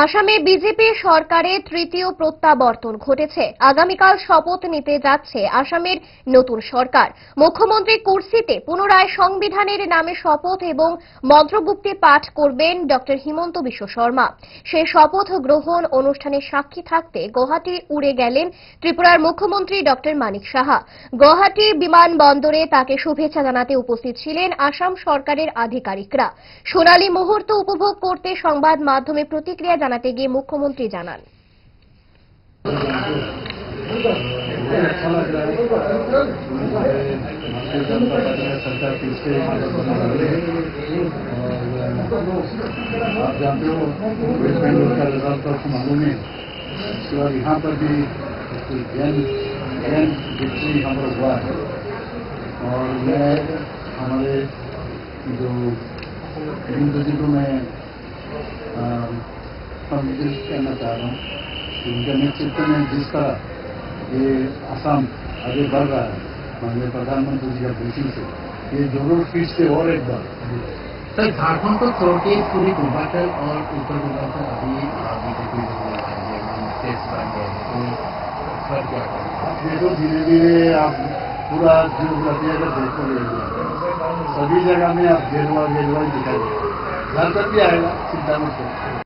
আসামে বিজেপি সরকারের তৃতীয় প্রত্যাবর্তন ঘটেছে। আগামীকাল শপথ নিতে যাচ্ছে আসামের নতুন সরকার। মুখ্যমন্ত্রী কুর্সিতে পুনরায় সংবিধানের নামে শপথ এবং মন্ত্রগুপ্তি পাঠ করবেন ডক্টর হিমন্ত বিশ্ব শর্মা। সেই শপথ গ্রহণ অনুষ্ঠানে সাক্ষী থাকতে গুয়াহাটি উড়ে গেলেন ত্রিপুরার মুখ্যমন্ত্রী ডক্টর মানিক সাহা। গুয়াহাটি বিমানবন্দরে তাকে শুভেচ্ছা জানাতে উপস্থিত ছিলেন আসাম সরকারের আধিকারিকরা। সোনালী মুহূর্ত উপভোগ করতে সংবাদ মাধ্যমে প্রতিক্রিয়া জানাতে গিয়ে মুখ্যমন্ত্রী জানান, आप जानते हो वेस्ट बंगाल का रिजल्ट तो आपको मालूम है। उसके बाद यहाँ पर भी विक्ट्री हमारा हुआ है और मैं हमारे जो हिंदू को मैं विजिट करना चाह रहा हूँ कि उनके नेतृत्व में जिस तरह ये आसाम आगे बढ़ रहा है माननीय प्रधानमंत्री जी का ब्लेसिंग से ये जरूर फिर से और एक बार। सर, झारखंड को छोड़ के पूरी पूर्वांचल और उत्तर पूर्वांचल अभी बीजेपी स्टेट्स बन गए हैं, तो सर क्या करें? देखो धीरे धीरे आप पूरा जियोग्राफी अगर देखोगे सभी जगह में आप गेरुआ गेरुआ ही दिखाई देगा। झारखंड भी आएगा, चिंता मत करो।